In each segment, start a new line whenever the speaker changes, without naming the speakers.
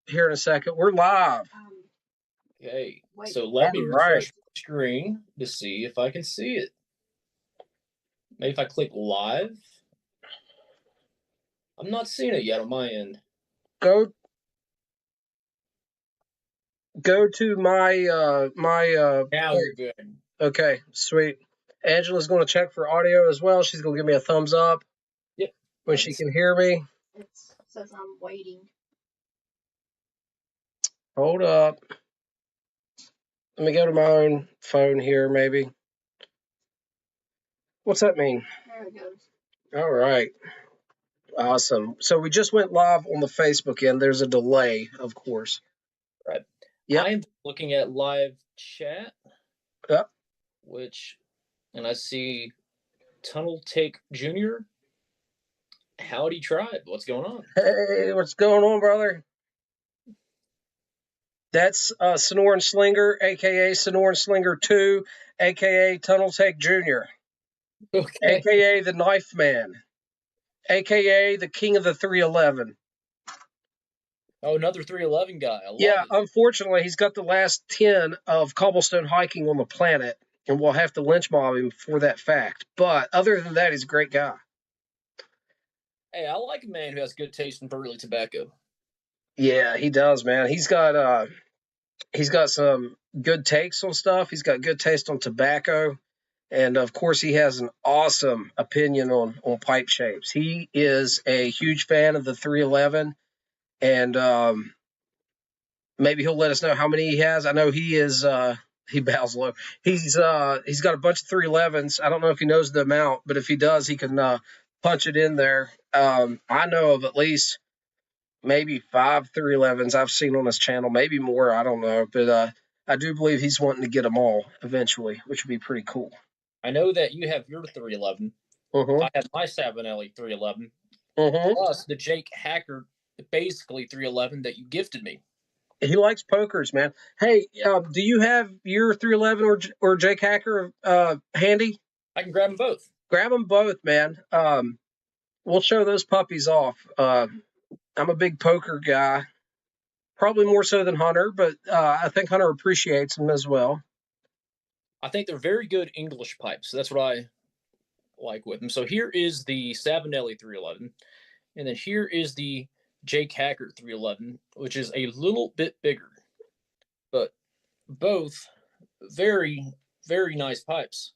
here in a second. We're live.
Okay, so let me refresh my screen to see if I can see it. Maybe if I click live. I'm not seeing it yet on my end.
Go to my
Now you're good.
Okay, sweet. Angela's going to check for audio as well. She's going to give me a thumbs up.
Yep.
When she can hear me.
It says I'm waiting.
Hold up. Let me go to my own phone here, maybe. What's that mean?
There it goes.
All right. Awesome. So we just went live on the Facebook end. There's a delay, of course.
Right.
Yeah.
I'm looking at live chat.
Yep.
And I see Tunnel Take Jr. Howdy Tribe. What's going on?
Hey, what's going on, brother? That's Sonoran Slinger, a.k.a. Sonoran Slinger 2, a.k.a. Tunnel Take Jr.,
okay.
a.k.a. the Knife Man, a.k.a. the King of the 311.
Oh, another 311 guy. I love
it. Unfortunately, he's got the last 10 of cobblestone hiking on the planet, and we'll have to lynch mob him for that fact. But other than that, he's a great guy.
Hey, I like a man who has good taste in burley tobacco.
Yeah, he does, man. He's got some good takes on stuff. He's got good taste on tobacco. And of course, he has an awesome opinion on pipe shapes. He is a huge fan of the 311, and maybe he'll let us know how many he has. I know he is. He bows low. He's got a bunch of 311s. I don't know if he knows the amount, but if he does, he can punch it in there. I know of at least maybe 5 311s I've seen on his channel, maybe more. I don't know, but I do believe he's wanting to get them all eventually, which would be pretty cool.
I know that you have your 311. I have my Savinelli 311. Plus the Jake Hacker, basically 311 that you gifted me.
He likes pokers, man. Hey, do you have your 311 or Jake Hacker handy?
I can grab them both.
Grab them both, man. We'll show those puppies off. I'm a big poker guy, probably more so than Hunter, but I think Hunter appreciates them as well.
I think they're very good English pipes. That's what I like with them. So here is the Savinelli 311, and then here is the Jake Hacker 311, which is a little bit bigger, but both very, very nice pipes.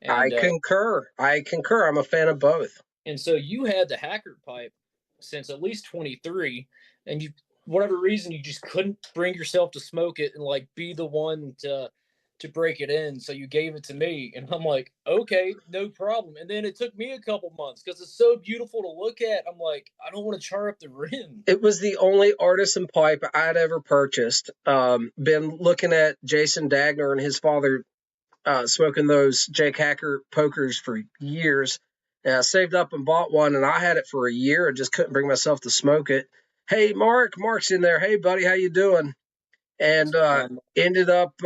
And, I concur. I'm a fan of both.
And so you had the Hacker pipe since at least 23, and you, whatever reason, you just couldn't bring yourself to smoke it and like be the one to break it in. So you gave it to me, and I'm like, okay, no problem. And then it took me a couple months because it's so beautiful to look at. I'm like, I don't want to char up the rim.
It was the only artisan pipe I'd ever purchased. Been looking at Jason Dagner and his father smoking those Jake Hacker pokers for years. And I saved up and bought one, and I had it for a year and just couldn't bring myself to smoke it. Hey, Mark's in there. Hey, buddy, how you doing? And ended up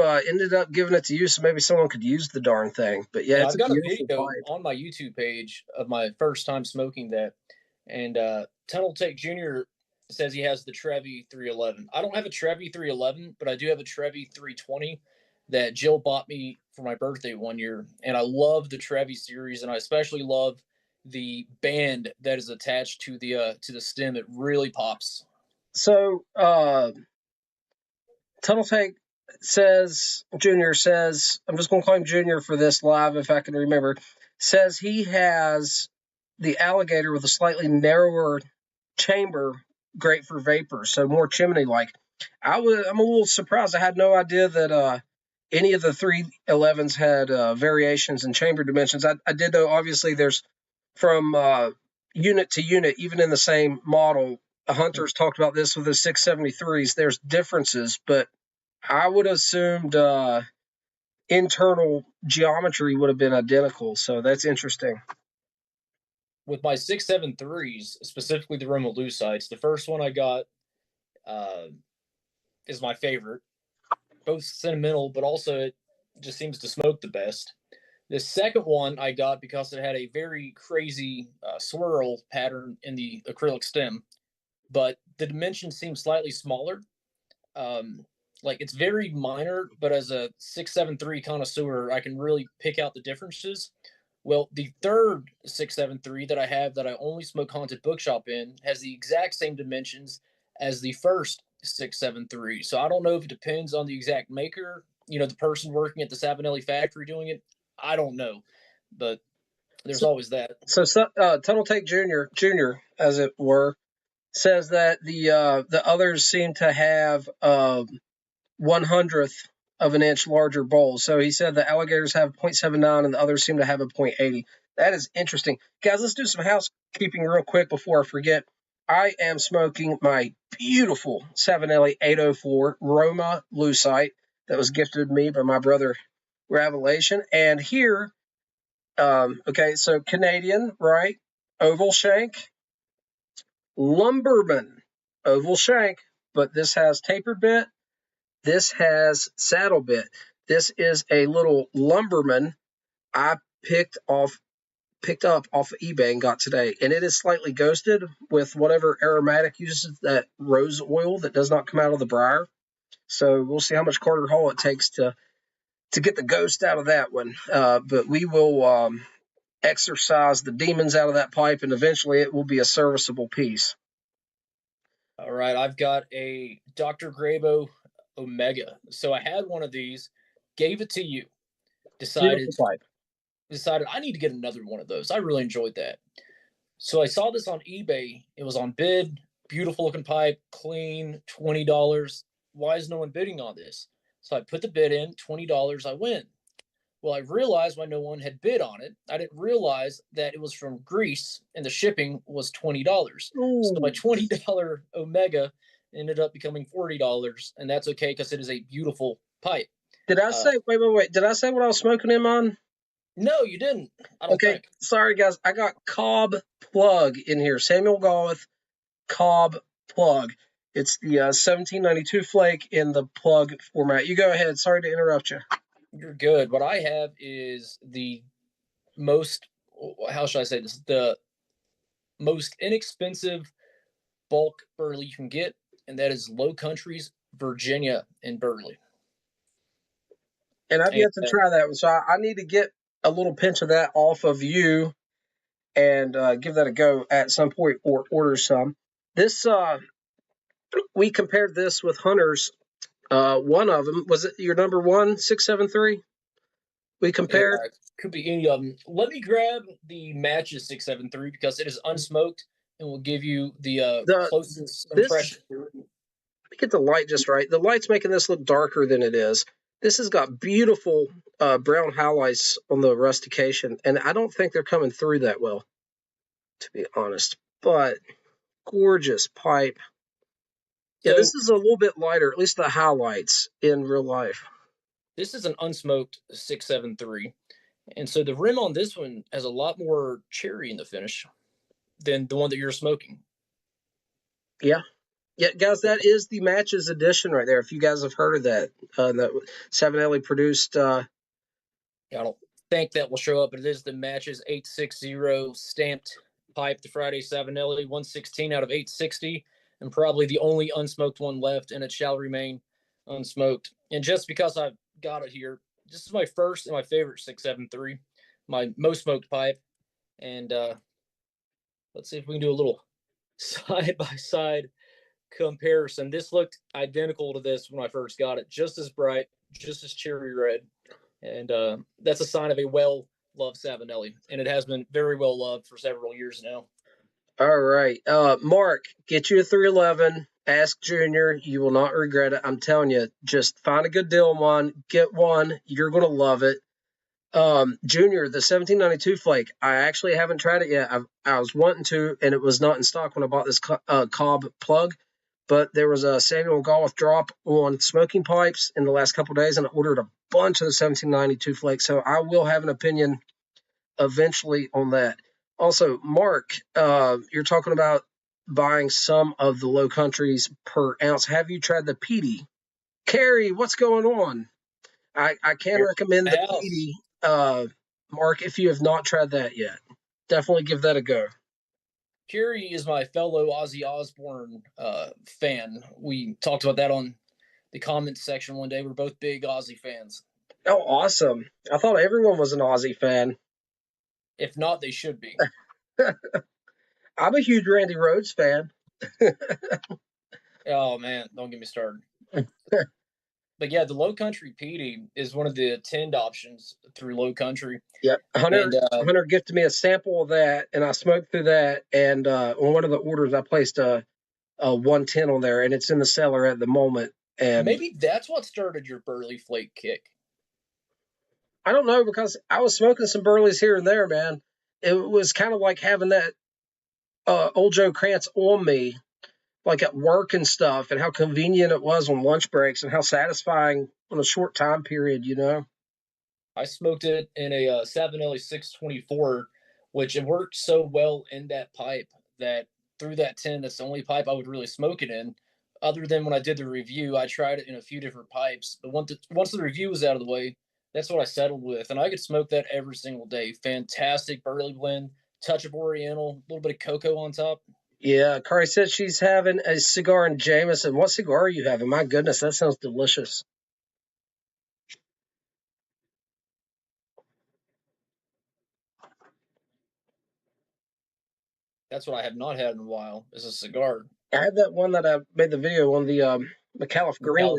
giving it to you, so maybe someone could use the darn thing. But yeah, it's
I've got a video on my YouTube page of my first time smoking that, and Tunnel Take Jr. says he has the Trevi 311. I don't have a Trevi 311, but I do have a Trevi 320 that Jill bought me for my birthday one year, and I love the Trevi series, and I especially love the band that is attached to the stem. It really pops.
So Tunnel Take Junior says, I'm just going to call him Junior for this live if I can remember, says he has the alligator with a slightly narrower chamber, great for vapor, so more chimney-like. I'm a little surprised. I had no idea that any of the 311s had variations in chamber dimensions. I did know, obviously, there's from unit to unit, even in the same model. Hunter's talked about this with the 673s. There's differences, but I would have assumed internal geometry would have been identical. So that's interesting.
With my 673s, specifically the Romalucites, the first one I got is my favorite. Both sentimental, but also it just seems to smoke the best. The second one I got because it had a very crazy swirl pattern in the acrylic stem. But the dimensions seem slightly smaller. Like it's very minor, but as a 673 connoisseur, I can really pick out the differences. Well, the third 673 that I have that I only smoke haunted bookshop in has the exact same dimensions as the first 673. So I don't know if it depends on the exact maker, the person working at the Savinelli factory doing it. I don't know, but there's always that.
So Tunnel Take Junior, as it were, says that the others seem to have 1/100th of an inch larger bowls. So he said the alligators have 0.79 and the others seem to have a 0.80. That is interesting. Guys, let's do some housekeeping real quick before I forget. I am smoking my beautiful Savinelli 804 Roma Lucite that was gifted me by my brother Revelation. And here, okay, so Canadian, right? Oval shank, Lumberman oval shank, but this has tapered bit. This has saddle bit. This is a little Lumberman I picked up off of eBay and got today, and it is slightly ghosted with whatever aromatic uses that rose oil that does not come out of the briar. So we'll see how much Carter Hall it takes to get the ghost out of that one. But we will exorcise the demons out of that pipe, and eventually it will be a serviceable piece.
All right, I've got a Dr. Grabo Omega. So I had one of these, gave it to you, decided I need to get another one of those. I really enjoyed that. So I saw this on eBay. It was on bid, beautiful looking pipe, clean, $20. Why is no one bidding on this? So I put the bid in, $20, I win. Well, I realized why no one had bid on it. I didn't realize that it was from Greece and the shipping was $20. So my $20 Omega ended up becoming $40, and that's okay because it is a beautiful pipe.
Did I say, wait, did I say what I was smoking him on?
No, you didn't. I don't think.
Sorry, guys. I got Cobb Plug in here. Samuel Gawith Cobb Plug. It's the 1792 flake in the plug format. You go ahead. Sorry to interrupt you.
You're good. What I have is the most, how should I say this? The most inexpensive bulk Burley you can get, and that is Low Countries, Virginia, and Burley.
And I've yet to try that one, so I need to get a little pinch of that off of you and give that a go at some point or order some. This, we compared this with Hunter's. One of them, was it your number one, 673? We compared?
Yeah, could be any of them. Let me grab the Matches 673 because it is unsmoked and will give you the closest impression.
Let me get the light just right. The light's making this look darker than it is. This has got beautiful brown highlights on the rustication, and I don't think they're coming through that well, to be honest. But gorgeous pipe. Yeah, so, this is a little bit lighter, at least the highlights in real life.
This is an unsmoked 673. And so the rim on this one has a lot more cherry in the finish than the one that you're smoking.
Yeah. Yeah, guys, that is the Matches edition right there. If you guys have heard of that, that Savinelli produced.
I don't think that will show up, but it is the Matches 860 stamped pipe, the Friday Savinelli, 116 out of 860, and probably the only unsmoked one left, and it shall remain unsmoked. And just because I've got it here, this is my first and my favorite 673, my most smoked pipe. And let's see if we can do a little side-by-side comparison. This looked identical to this when I first got it, just as bright, just as cherry red. And that's a sign of a well-loved Savinelli, and it has been very well loved for several years now.
All right. Mark, get you a 311. Ask Junior. You will not regret it. I'm telling you, just find a good deal on one. Get one. You're going to love it. Junior, the 1792 flake, I actually haven't tried it yet. I was wanting to, and it was not in stock when I bought this Cobb plug. But there was a Samuel Gawith drop on smoking pipes in the last couple of days, and I ordered a bunch of the 1792 flakes. So I will have an opinion eventually on that. Also, Mark, you're talking about buying some of the Low Countries per ounce. Have you tried the Petey? Carrie, what's going on? I can recommend the Petey, Mark, if you have not tried that yet. Definitely give that a go.
Carrie is my fellow Ozzy Osbourne fan. We talked about that on the comments section one day. We're both big Ozzy fans.
Oh, awesome. I thought everyone was an Aussie fan.
If not, they should be.
I'm a huge Randy Rhoads fan.
Oh, man, don't get me started. But yeah, the Low Country PD is one of the attend options through Low Country.
Yeah, Hunter gifted me a sample of that, and I smoked through that. And on one of the orders, I placed a 110 on there, and it's in the cellar at the moment. And
maybe that's what started your Burley Flake kick.
I don't know, because I was smoking some Burleys here and there, man. It was kind of like having that Old Joe Krantz on me, like at work and stuff, and how convenient it was on lunch breaks and how satisfying on a short time period, you know?
I smoked it in a Savinelli 624, which it worked so well in that pipe that through that 10, that's the only pipe I would really smoke it in. Other than when I did the review, I tried it in a few different pipes. But once the review was out of the way, that's what I settled with. And I could smoke that every single day. Fantastic Burley blend, touch of Oriental, a little bit of cocoa on top.
Yeah, Kari said she's having a cigar in Jameson. What cigar are you having? My goodness, that sounds delicious.
That's what I have not had in a while, is a cigar.
I had that one that I made the video on, the McAuliffe Green.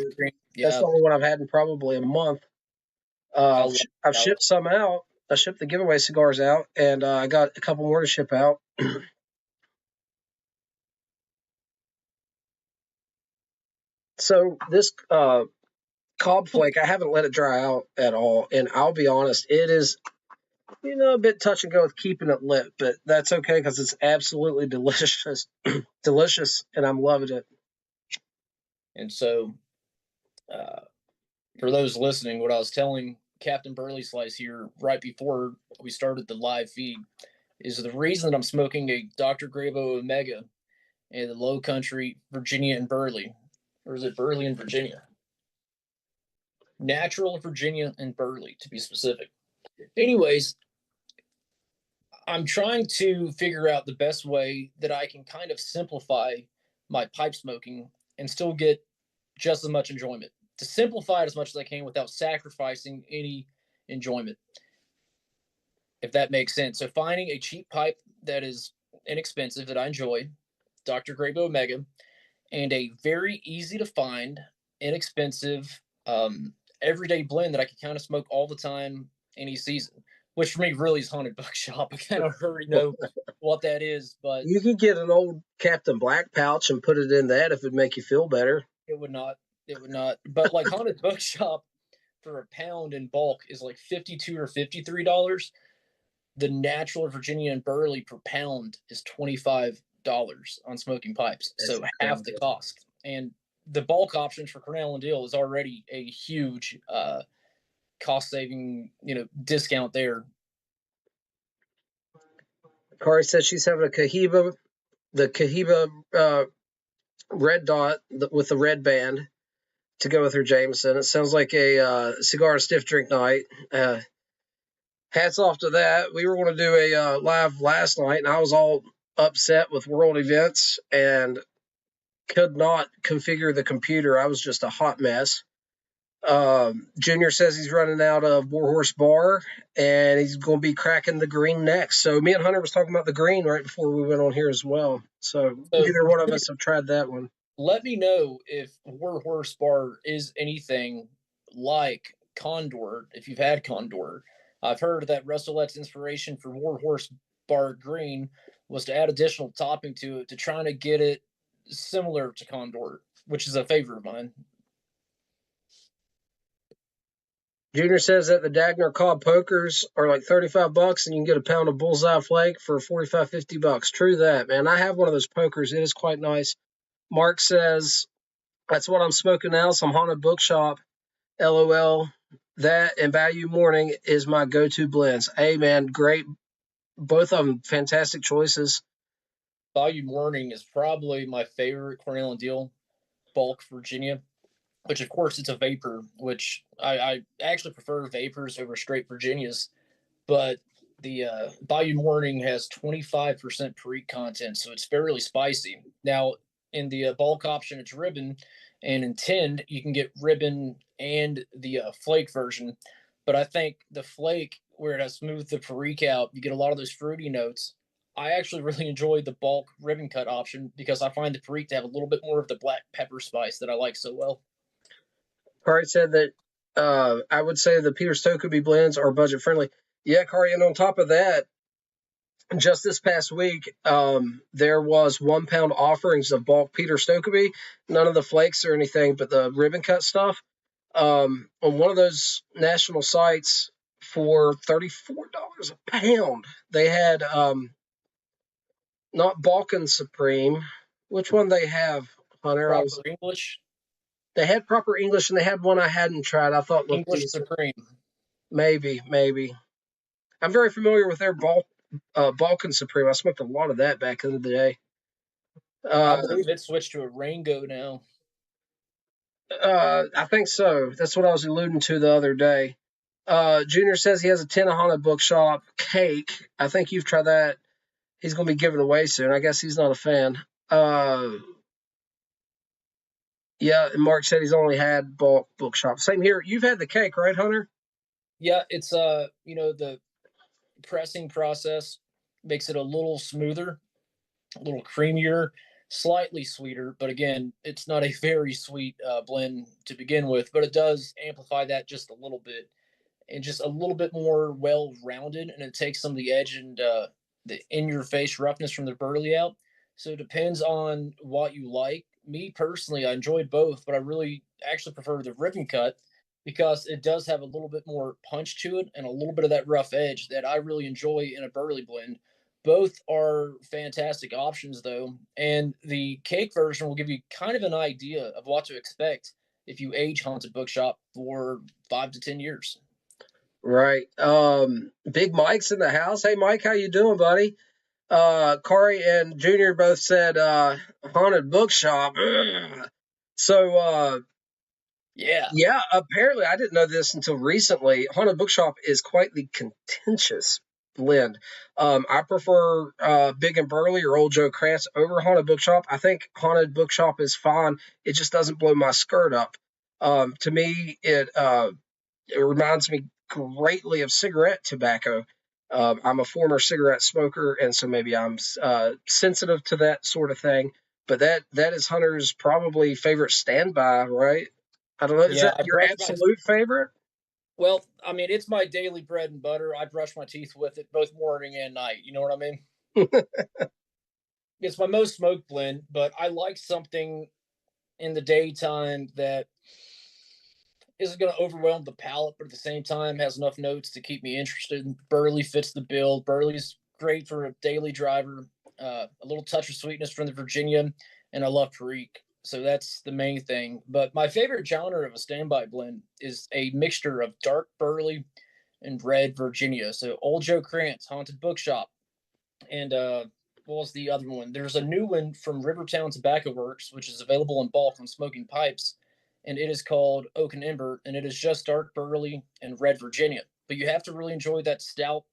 Yeah.
That's the only one I've had in probably a month. I've shipped some out. I shipped the giveaway cigars out, and I got a couple more to ship out. So this cob flake, I haven't let it dry out at all, and I'll be honest, it is, a bit touch and go with keeping it lit, but that's okay because it's absolutely delicious, delicious, and I'm loving it.
And so, for those listening, what I was telling Captain Burley Slice here right before we started the live feed is the reason that I'm smoking a Dr. Grabo Omega in the Low Country, Virginia and Burley. Or is it Burley and Virginia? Natural Virginia and Burley, to be specific. Anyways, I'm trying to figure out the best way that I can kind of simplify my pipe smoking and still get just as much enjoyment. To simplify it as much as I can without sacrificing any enjoyment, if that makes sense. So finding a cheap pipe that is inexpensive, that I enjoy, Dr. Grabo Omega, and a very easy to find, inexpensive, everyday blend that I can kind of smoke all the time, any season, which for me really is Haunted Bookshop. I kind of already know what that is, but
you could get an old Captain Black pouch and put it in that if it'd make you feel better.
It would not. But like Haunted Bookshop for a pound in bulk is like $52 or $53. The natural Virginia and Burley per pound is $25 on smoking pipes. So half the cost. And the bulk options for Cornell and Deal is already a huge cost saving, discount there.
Kari says she's having the Cohiba red dot with the red band to go with her Jameson. It sounds like a cigar stiff drink night. Hats off to that. We were going to do a live last night, and I was all upset with world events and could not configure the computer. I was just a hot mess. Junior says he's running out of Warhorse Bar, and he's going to be cracking the green next. So me and Hunter was talking about the green right before we went on here as well. So neither one of us have tried that one.
Let me know if Warhorse Bar is anything like Condor, if you've had Condor. I've heard that Russellet's inspiration for Warhorse Bar Green was to add additional topping to it to try to get it similar to Condor, which is a favorite of mine.
Junior says that the Dagner Cobb pokers are like $35 and you can get a pound of Bullseye Flake for $45-50. True that, man. I have one of those pokers. It is quite nice. Mark says that's what I'm smoking now, some Haunted Bookshop. LOL. That and Value Morning is my go-to blends. Hey, man, great. Both of them fantastic choices.
Value Morning is probably my favorite Cornell and Deal bulk Virginia, which of course it's a vapor, which I actually prefer vapors over straight Virginias. But the Bayou Morning has 25% Perique content, so it's fairly spicy. Now, in the bulk option, it's ribbon, and in tinned, you can get ribbon and the flake version. But I think the flake, where it has smoothed the Perique out, you get a lot of those fruity notes. I actually really enjoy the bulk ribbon cut option because I find the Perique to have a little bit more of the black pepper spice that I like so well.
Kari said that I would say the Peter Stokoby blends are budget friendly. Yeah, Kari, and on top of that, just this past week, there was 1 pound offerings of bulk Peter Stokoby, none of the flakes or anything, but the ribbon cut stuff. On one of those national sites for $34 a pound, they had not Balkan Supreme. Which one they have, Hunter?
Proper English.
They had Proper English, and they had one I hadn't tried. I thought looked
English
decent.
Supreme.
Maybe. I'm very familiar with their Balkan Supreme. I smoked a lot of that back in the day.
I believe it switched to a Rango now.
I think so. That's what I was alluding to the other day. Junior says he has a Tijuana Bookshop cake. I think you've tried that. He's going to be giving away soon. I guess he's not a fan. Yeah, and Mark said he's only had bulk bookshop. Same here. You've had the cake, right, Hunter?
Yeah, it's the pressing process makes it a little smoother, a little creamier, slightly sweeter. But again, it's not a very sweet blend to begin with, but it does amplify that just a little bit and just a little bit more well-rounded, and it takes some of the edge and the in-your-face roughness from the burley out. So it depends on what you like. Me personally, I enjoyed both, but I really actually prefer the ribbon cut because it does have a little bit more punch to it and a little bit of that rough edge that I really enjoy in a burley blend. Both are fantastic options, though, and the cake version will give you kind of an idea of what to expect if you age Haunted Bookshop for 5 to 10 years.
Right. Big Mike's in the house. Hey, Mike, how you doing, buddy? Kari and Junior both said Haunted Bookshop. Ugh. So, yeah, apparently I didn't know this until recently. Haunted Bookshop is quite the contentious blend. I prefer Big and Burley or Old Joe Krantz over Haunted Bookshop. I think Haunted Bookshop is fine. It just doesn't blow my skirt up. To me, it reminds me greatly of cigarette tobacco. I'm a former cigarette smoker, and so maybe I'm sensitive to that sort of thing. But that is Hunter's probably favorite standby, right? I don't know. Is that your absolute favorite?
Well, I mean, it's my daily bread and butter. I brush my teeth with it both morning and night. You know what I mean? It's my most smoked blend, but I like something in the daytime that isn't going to overwhelm the palate, but at the same time has enough notes to keep me interested. Burley fits the bill. Burley's great for a daily driver. A little touch of sweetness from the Virginia, and I love Perique. So that's the main thing. But my favorite genre of a standby blend is a mixture of dark Burley and red Virginia. So Old Joe Krantz, Haunted Bookshop, and what was the other one? There's a new one from Rivertown Tobacco Works, which is available in bulk from Smoking Pipes, and it is called Oak and Ember, and it is just dark Burley and red Virginia. But you have to really enjoy that stout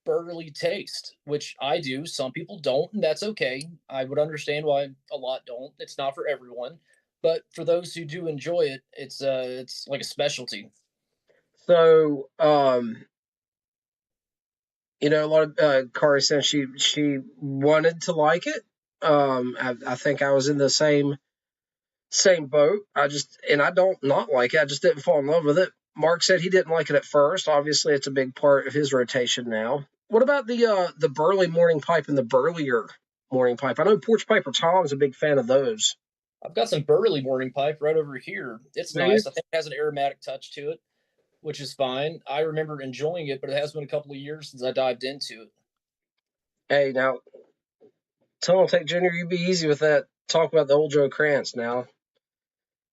burley taste, which I do. Some people don't, and that's okay. I would understand why a lot don't. It's not for everyone, but for those who do enjoy it, it's like a specialty.
So, a lot of Kari said she wanted to like it. I think I was in the same boat. I don't not like it. I just didn't fall in love with it. Mark said he didn't like it at first. Obviously, it's a big part of his rotation now. What about the Burley morning pipe and the burlier morning pipe? I know Porch Piper Tom's a big fan of those.
I've got some Burley morning pipe right over here. It's nice. I think it has an aromatic touch to it, which is fine. I remember enjoying it, but it has been a couple of years since I dived into it.
Hey, now, Tunnel Tech Junior, you be easy with that. Talk about the Old Joe Krantz now.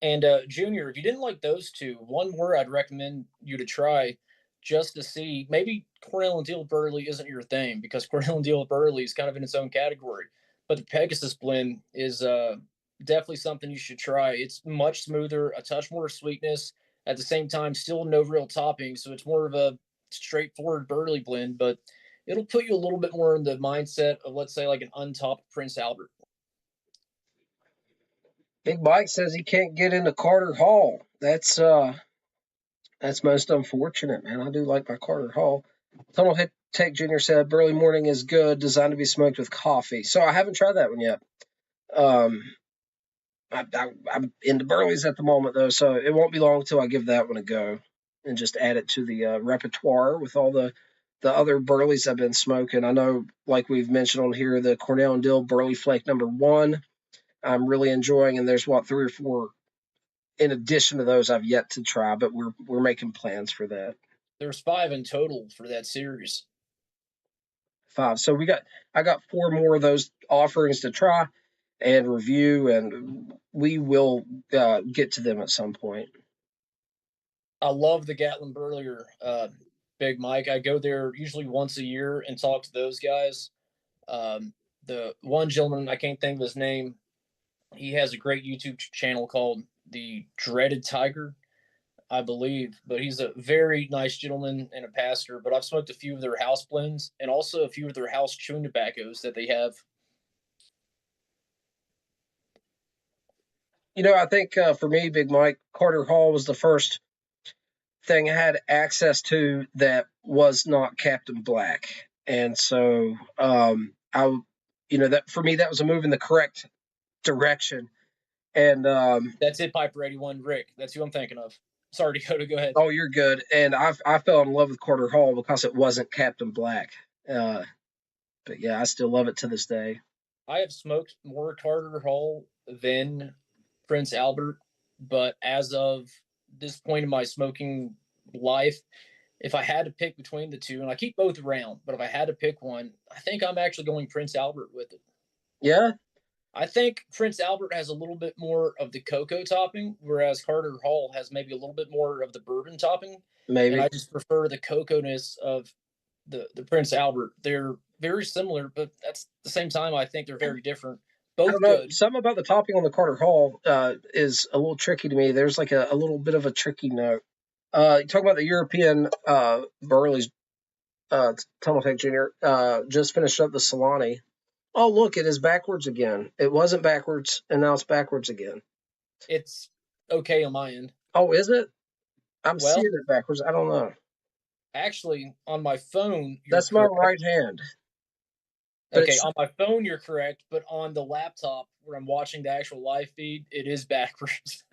And Junior, if you didn't like those two, one more I'd recommend you to try just to see. Maybe Cornell and Deal Burley isn't your thing because Cornell and Deal Burley is kind of in its own category. But the Pegasus blend is definitely something you should try. It's much smoother, a touch more sweetness. At the same time, still no real topping, so it's more of a straightforward Burley blend. But it'll put you a little bit more in the mindset of, let's say, like an untopped Prince Albert.
Big Mike says he can't get into Carter Hall. That's most unfortunate, man. I do like my Carter Hall. Tunnel Tech Jr. said Burley Morning is good, designed to be smoked with coffee. So I haven't tried that one yet. I'm into Burleys at the moment, though, so it won't be long until I give that one a go and just add it to the repertoire with all the other Burleys I've been smoking. I know, like we've mentioned on here, the Cornell and Dill Burley Flake #1 I'm really enjoying, and there's 3 or 4 in addition to those I've yet to try, but we're making plans for that.
There's 5 in total for that series.
5. So I got 4 more of those offerings to try and review, and we will get to them at some point.
I love the Gatlin Burlier, Big Mike. I go there usually once a year and talk to those guys. The one gentleman, I can't think of his name, he has a great YouTube channel called The Dreaded Tiger, I believe, but he's a very nice gentleman and a pastor. But I've smoked a few of their house blends and also a few of their house chewing tobaccos that they have.
I think for me, Big Mike, Carter Hall was the first thing I had access to that was not Captain Black, and so that for me that was a move in the correct direction. And
that's it, Piper 81, Rick. That's who I'm thinking of. Sorry, Dakota, go ahead.
Oh, you're good. And I fell in love with Carter Hall because it wasn't Captain Black. But yeah, I still love it to this day.
I have smoked more Carter Hall than Prince Albert, but as of this point in my smoking life, if I had to pick between the two, and I keep both around, but if I had to pick one, I think I'm actually going Prince Albert with it.
Yeah?
I think Prince Albert has a little bit more of the cocoa topping, whereas Carter Hall has maybe a little bit more of the bourbon topping.
Maybe.
And I just prefer the cocoa-ness of the Prince Albert. They're very similar, but at the same time, I think they're very different. Both good.
Something about the topping on the Carter Hall is a little tricky to me. There's like a little bit of a tricky note. You talk about the European Burley's Tunnel Tech Jr. Just finished up the Solani. Oh, look, it is backwards again. It wasn't backwards, and now it's backwards again.
It's okay on my end.
Oh, is it? I'm seeing it backwards. I don't know.
Actually, on my phone,
that's my right hand.
Okay, on my phone, you're correct, but on the laptop where I'm watching the actual live feed, it is backwards.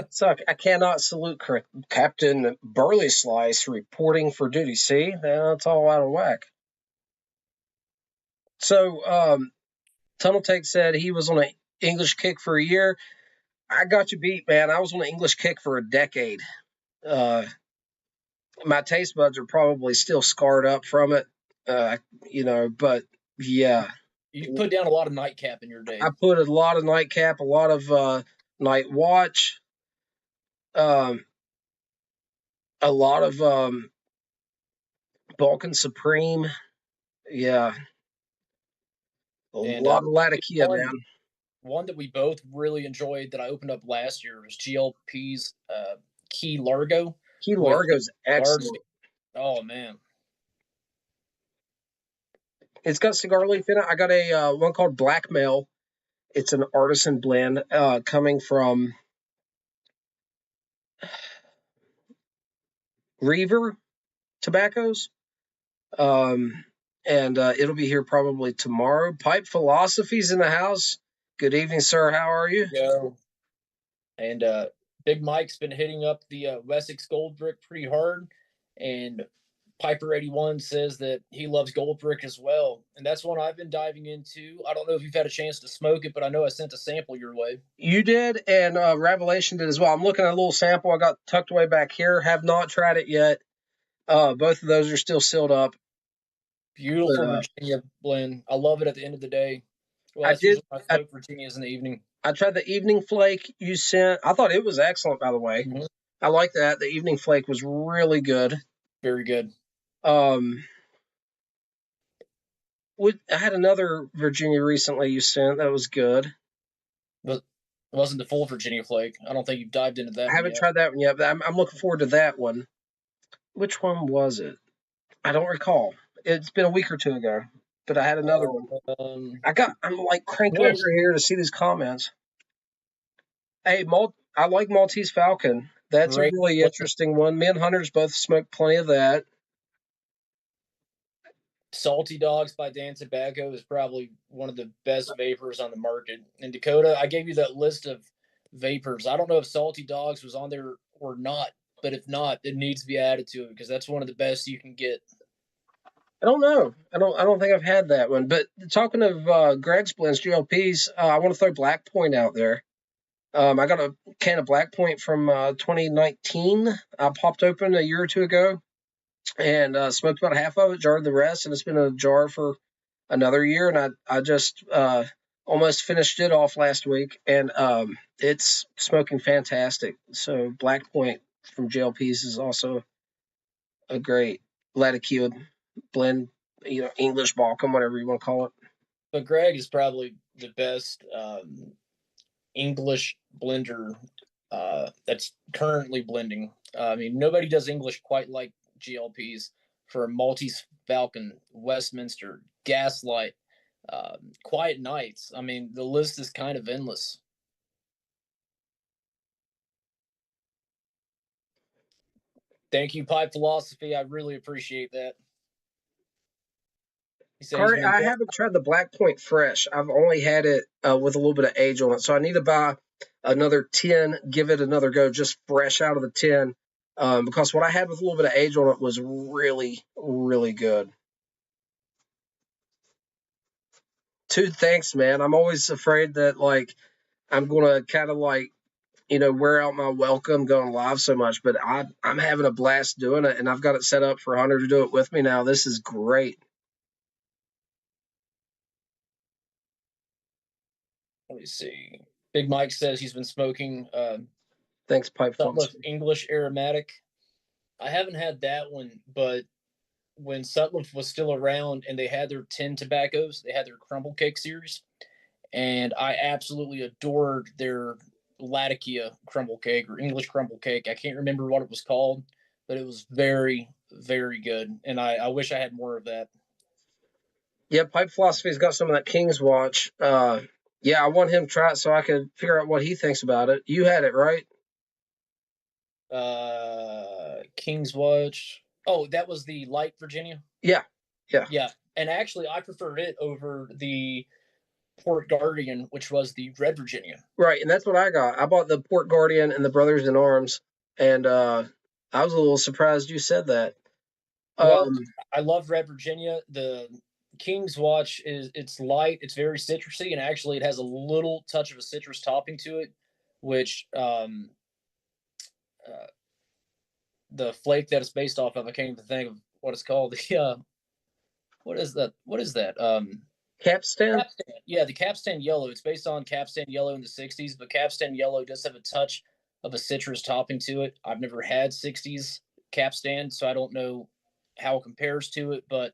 So I cannot salute Captain Burley Slice reporting for duty. See, that's all out of whack. So, Tunnel Tech said he was on an English kick for a year. I got you beat, man. I was on an English kick for a decade. My taste buds are probably still scarred up from it, but yeah.
You put down a lot of nightcap in your day.
I put a lot of nightcap, a lot of night watch, a lot of Balkan Supreme. Yeah. A lot of Latakia, man.
One that we both really enjoyed that I opened up last year was GLP's Key Largo.
Key Largo's excellent.
Oh, man.
It's got cigar leaf in it. I got a one called Blackmail. It's an artisan blend coming from Reaver Tobaccos. And it'll be here probably tomorrow. Pipe Philosophy's in the house. Good evening, sir. How are you?
Yeah. And Big Mike's been hitting up the Wessex Gold Brick pretty hard. And Piper 81 says that he loves Gold Brick as well. And that's one I've been diving into. I don't know if you've had a chance to smoke it, but I know I sent a sample your way.
You did, and Revelation did as well. I'm looking at a little sample I got tucked away back here. Have not tried it yet. Both of those are still sealed up.
Beautiful Virginia blend. I love it at the end of the day. Well, I smoke Virginias in the evening.
I tried the Evening Flake you sent. I thought it was excellent, by the way. Mm-hmm. I like that. The Evening Flake was really good.
Very good.
I had another Virginia recently you sent that was good.
But it wasn't the full Virginia Flake. I don't think you've dived into that.
I haven't tried that one yet, but I'm looking forward to that one. Which one was it? I don't recall. It's been a week or two ago, but I had another one. I'm like cranking
no,
over here to see these comments. Hey, I like Maltese Falcon. That's a
great.
really interesting one. Me and Hunters both smoked plenty of that.
Salty Dogs by Dan Tobacco is probably one of the best vapors on the market. In Dakota, I gave you that list of vapors. I don't know if Salty Dogs was on there or not, but if not, it needs to be added to it because that's one of the best you can get.
I don't know. I don't think I've had that one. But talking of Greg's blends, GLPs, I want to throw Black Point out there. I got a can of Black Point from 2019. I popped open a year or two ago and smoked about half of it, jarred the rest, and it's been in a jar for another year. And I just almost finished it off last week, and it's smoking fantastic. So Black Point from JLPs is also a great latitude blend, English Balkan, whatever you want to call it.
But Greg is probably the best English blender that's currently blending. I mean, nobody does English quite like GLPs for Maltese Falcon, Westminster, Gaslight, Quiet Nights. I mean, the list is kind of endless. Thank you, Pipe Philosophy. I really appreciate that.
Corey, I haven't tried the Black Point fresh. I've only had it with a little bit of age on it, so I need to buy another tin, give it another go, just fresh out of the tin, because what I had with a little bit of age on it was really, really good. Dude, thanks, man. I'm always afraid that I'm gonna kind of wear out my welcome going live so much, but I'm having a blast doing it, and I've got it set up for Hunter to do it with me now. This is great.
Let me see. Big Mike says he's been smoking
Thanks, Pipe Philosophy.
English Aromatic. I haven't had that one, but when Sutliff was still around and they had their 10 tobaccos, they had their crumble cake series, and I absolutely adored their Latakia crumble cake or English crumble cake. I can't remember what it was called, but it was very, very good, and I wish I had more of that.
Yeah, Pipe Philosophy's got some of that King's Watch. Yeah, I want him to try it so I could figure out what he thinks about it. You had it, right?
King's Watch. Oh, that was the Light Virginia?
Yeah.
Yeah. And actually, I preferred it over the Port Guardian, which was the Red Virginia.
Right, and that's what I got. I bought the Port Guardian and the Brothers in Arms, and I was a little surprised you said that.
Well, I love Red Virginia. The King's Watch it's light, it's very citrusy, and actually it has a little touch of a citrus topping to it, which the flake that it's based off of, I can't even think of what it's called. What is that?
Capstan?
Yeah, the Capstan Yellow. It's based on Capstan Yellow in the 60s, but Capstan Yellow does have a touch of a citrus topping to it. I've never had 60s Capstan, so I don't know how it compares to it, but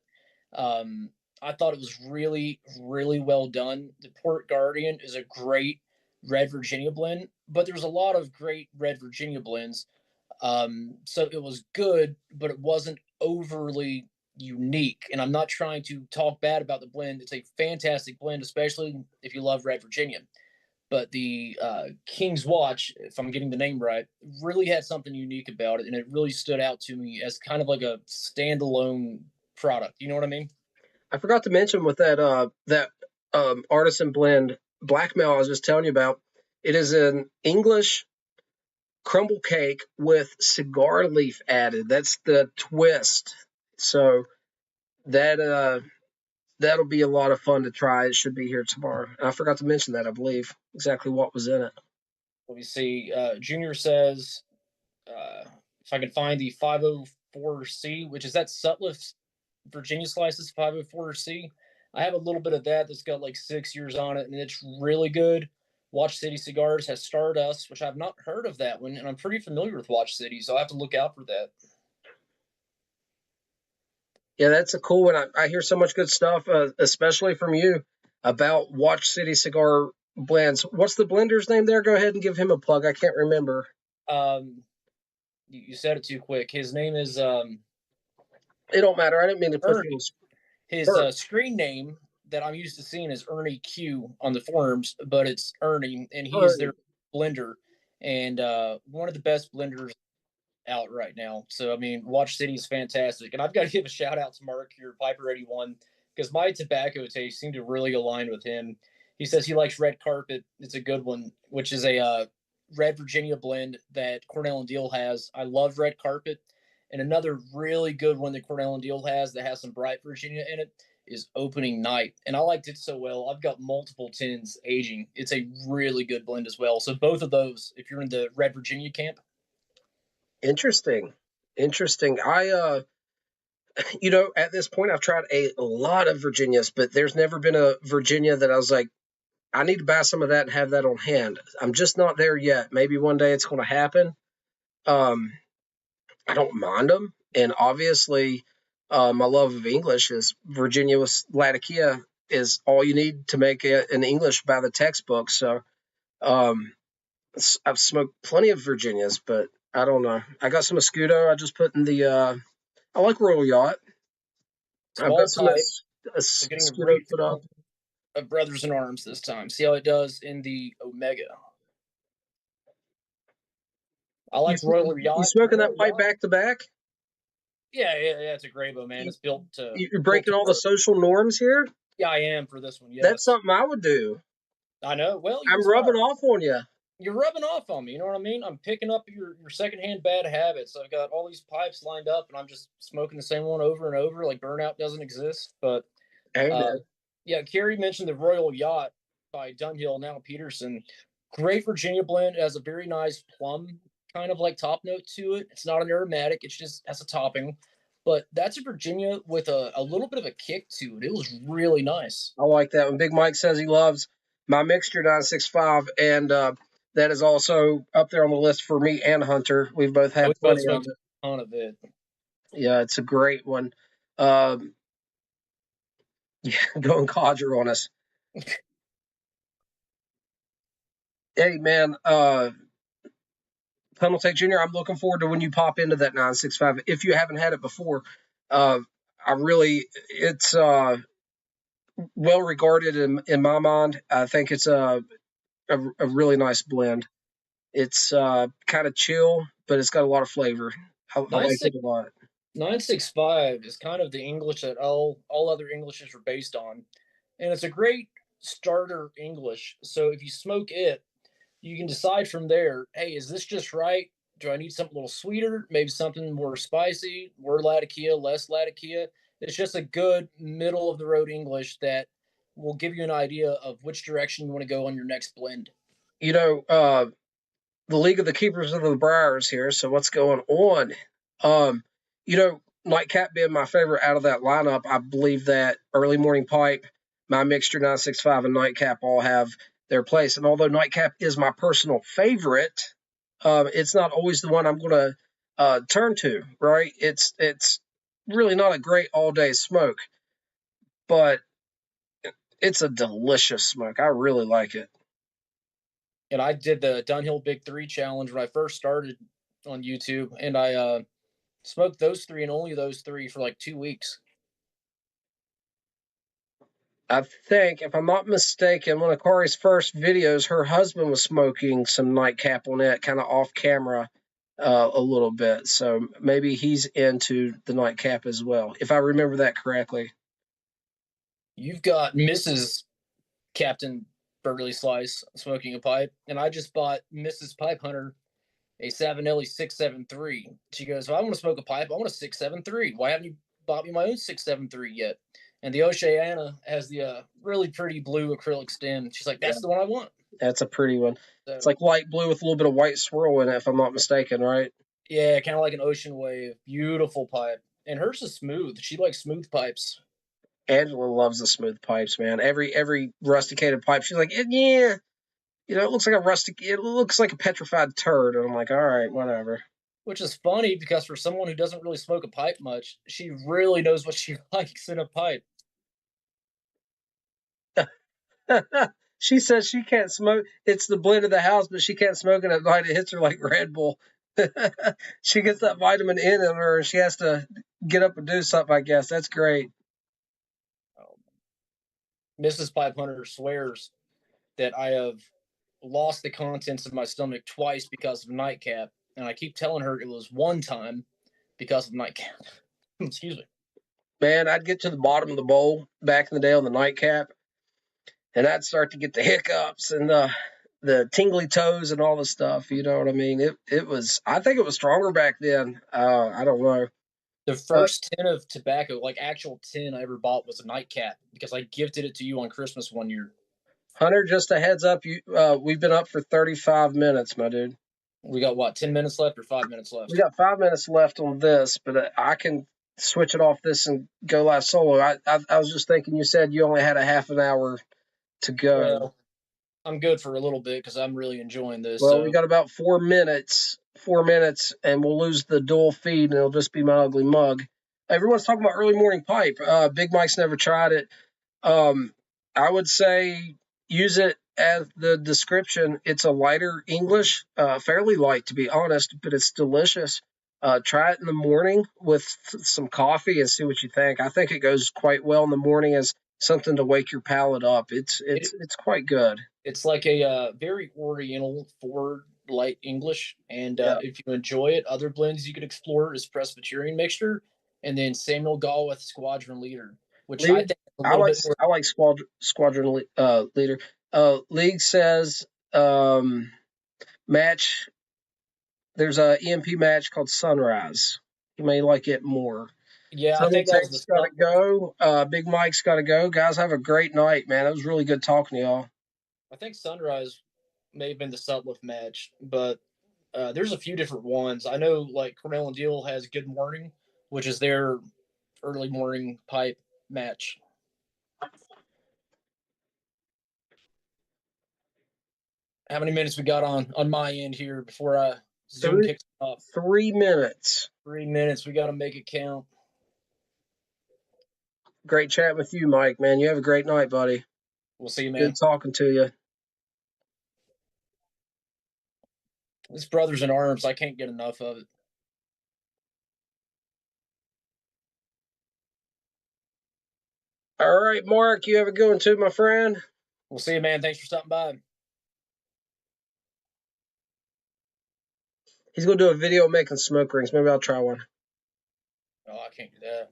I thought it was really, really well done. The Port Guardian is a great Red Virginia blend, but there's a lot of great Red Virginia blends. So it was good, but it wasn't overly unique. And I'm not trying to talk bad about the blend. It's a fantastic blend, especially if you love Red Virginia. But the King's Watch, if I'm getting the name right, really had something unique about it, and it really stood out to me as kind of like a standalone product. You know what I mean?
I forgot to mention with that artisan blend Blackmail I was just telling you about. It is an English crumble cake with cigar leaf added. That's the twist. So that'll be a lot of fun to try. It should be here tomorrow. And I forgot to mention that, I believe, exactly what was in it.
Let me see. Junior says, if I can find the 504C, which is that Sutliff's Virginia Slices 504C. I have a little bit of that that's got like 6 years on it, and it's really good. Watch City Cigars has Stardust, which I've not heard of that one, and I'm pretty familiar with Watch City, so I have to look out for that.
Yeah, that's a cool one. I hear so much good stuff, especially from you, about Watch City Cigar blends. What's the blender's name there? Go ahead and give him a plug. I can't remember.
You said it too quick. His name is
It don't matter. I didn't mean to put
Ernie.
those.
His screen name that I'm used to seeing is Ernie Q on the forums, but it's Ernie, and he is their blender and one of the best blenders out right now. So I mean, Watch City is fantastic, and I've got to give a shout out to Mark, your Piper 81, because my tobacco taste seemed to really align with him. He says he likes Red Carpet. It's a good one, which is a Red Virginia blend that Cornell and Deal has. I love Red Carpet. And another really good one that Cornell and Deal has that has some Bright Virginia in it is Opening Night. And I liked it so well. I've got multiple tins aging. It's a really good blend as well. So both of those, if you're in the Red Virginia camp.
Interesting. I at this point I've tried a lot of Virginias, but there's never been a Virginia that I was like, I need to buy some of that and have that on hand. I'm just not there yet. Maybe one day it's going to happen. I don't mind them, and obviously, my love of English is Virginia with Latakia is all you need to make an English by the textbook. So, um, I've smoked plenty of Virginias, but I don't know. I got some Escudo. I just put in the. I like Royal Yacht. I've
Small
got some
pipe. So getting a
Escudo put up.
Of Brothers in Arms this time. See how it does in the Omega. I like Royal Yacht.
You smoking
Royal
that pipe
Yacht.
back to back?
Yeah. It's a Grabo, man. It's built to.
You're breaking all the social norms here.
Yeah, I am for this one. Yes.
That's something I would do.
I know. Well,
I'm rubbing off on you.
You're rubbing off on me. You know what I mean? I'm picking up your secondhand bad habits. I've got all these pipes lined up, and I'm just smoking the same one over and over. Like burnout doesn't exist. But yeah, Carrie mentioned the Royal Yacht by Dunhill, now Peterson. Great Virginia blend. It has a very nice plum kind of like top note to it. It's not an aromatic. It just has a topping. But that's a Virginia with a little bit of a kick to it. It was really nice.
I like that one. Big Mike says he loves my mixture 965, and that is also up there on the list for me and Hunter. We've both had plenty of it.
A ton of it.
Yeah, it's a great one. Yeah, going codger on us. Hey, man, Tunnel Tech Jr., I'm looking forward to when you pop into that 965. If you haven't had it before, it's well regarded in my mind. I think it's a really nice blend. It's kind of chill, but it's got a lot of flavor. I like it a lot.
965 is kind of the English that all other Englishes are based on. And it's a great starter English. So if you smoke it, you can decide from there, hey, is this just right? Do I need something a little sweeter? Maybe something more spicy, more Latakia, less Latakia? It's just a good middle of the road English that will give you an idea of which direction you want to go on your next blend.
The League of the Keepers of the Briars here. So what's going on? Nightcap being my favorite out of that lineup, I believe that Early Morning Pipe, my Mixture 965, and Nightcap all have their place. And although Nightcap is my personal favorite, it's not always the one I'm going to turn to, right? It's really not a great all-day smoke, but it's a delicious smoke. I really like it.
And I did the Dunhill Big 3 challenge when I first started on YouTube, and I smoked those 3 and only those 3 for like 2 weeks.
I think, if I'm not mistaken, one of Corey's first videos, her husband was smoking some Nightcap on it, kind of off camera a little bit. So maybe he's into the Nightcap as well, if I remember that correctly.
You've got Mrs. Captain Burley Slice smoking a pipe, and I just bought Mrs. Pipe Hunter a Savinelli 673. She goes, if I want to smoke a pipe, I want a 673. Why haven't you bought me my own 673 yet? And the Oceana has the really pretty blue acrylic stem. She's like, that's the one I want.
That's a pretty one. So, it's like light blue with a little bit of white swirl in it, if I'm not mistaken, right?
Yeah, kind of like an ocean wave. Beautiful pipe. And hers is smooth. She likes smooth pipes.
Angela loves the smooth pipes, man. Every rusticated pipe, she's like, yeah, it looks like a petrified turd. And I'm like, all right, whatever.
Which is funny because for someone who doesn't really smoke a pipe much, she really knows what she likes in a pipe.
She says she can't smoke. It's the blend of the house, but she can't smoke it at night. It hits her like Red Bull. She gets that vitamin in her, and she has to get up and do something, I guess. That's great.
Mrs. Pipe Hunter swears that I have lost the contents of my stomach twice because of nightcap, and I keep telling her it was one time because of nightcap. Excuse me.
Man, I'd get to the bottom of the bowl back in the day on the nightcap, and I'd start to get the hiccups and the tingly toes and all the stuff. You know what I mean? It was. I think it was stronger back then. I don't know.
The first tin of tobacco, like actual tin I ever bought, was a nightcap because I gifted it to you on Christmas one year.
Hunter, just a heads up, we've been up for 35 minutes, my dude.
We got what, 10 minutes left or 5 minutes left?
We got 5 minutes left on this, but I can switch it off this and go live solo. I was just thinking, you said you only had a half an hour to go.
Well, I'm good for a little bit because I'm really enjoying this.
Well, we got about 4 minutes, and we'll lose the dual feed, and it'll just be my ugly mug. Everyone's talking about early morning pipe. Big Mike's never tried it. I would say use it as the description. It's a lighter English, fairly light to be honest, but it's delicious. Try it in the morning with some coffee and see what you think. I think it goes quite well in the morning as something to wake your palate up. It's quite good.
It's like a very oriental forward light English, and if you enjoy it, other blends you could explore is Presbyterian mixture, and then Samuel Galwith Squadron Leader, which I think
I like Squadron Leader. League says match. There's a EMP match called Sunrise. You may like it more.
Yeah, I think that's
got to go. Big Mike's got to go. Guys, have a great night, man. It was really good talking to y'all.
I think Sunrise may have been the Sutliff match, but there's a few different ones. I know like Cornell and Deal has Good Morning, which is their early morning pipe match. How many minutes we got on my end here before Zoom kicks off?
3 minutes.
3 minutes. We got to make it count.
Great chat with you, Mike, man. You have a great night, buddy.
We'll see you, man.
Good talking to you.
This Brothers in Arms, I can't get enough of it.
All right, Mark, you have a good one too, my friend.
We'll see you, man. Thanks for stopping by.
He's going to do a video making smoke rings. Maybe I'll try one.
Oh, I can't do that.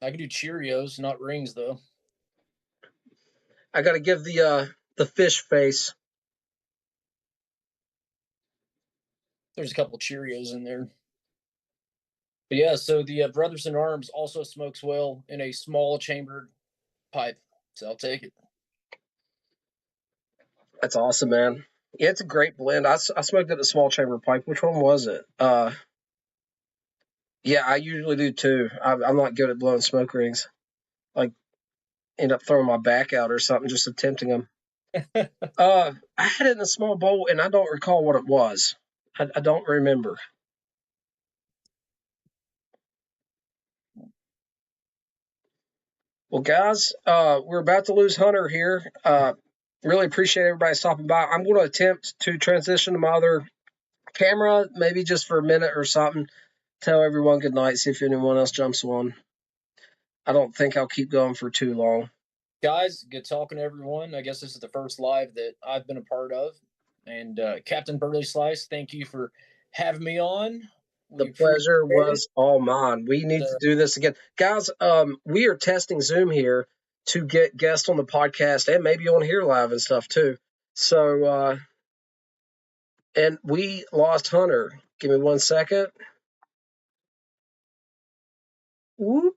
I can do Cheerios, not rings, though.
I got to give the fish face.
There's a couple Cheerios in there. But yeah, so the Brothers in Arms also smokes well in a small chambered pipe. So I'll take it.
That's awesome, man. Yeah, it's a great blend. I smoked it in a small chamber pipe. Which one was it? Yeah, I usually do too. I'm not good at blowing smoke rings. Like, end up throwing my back out or something just attempting them. I had it in a small bowl, and I don't recall what it was. I don't remember. Well, guys, we're about to lose Hunter here. Really appreciate everybody stopping by. I'm going to attempt to transition to my other camera, maybe just for a minute or something. Tell everyone good night, see if anyone else jumps on. I don't think I'll keep going for too long.
Guys, good talking to everyone. I guess this is the first live that I've been a part of. And Captain Burley Slice, thank you for having me on.
The pleasure was all mine. We need to do this again. Guys, we are testing Zoom here to get guests on the podcast and maybe on here live and stuff too. So, and we lost Hunter. Give me 1 second. Whoop.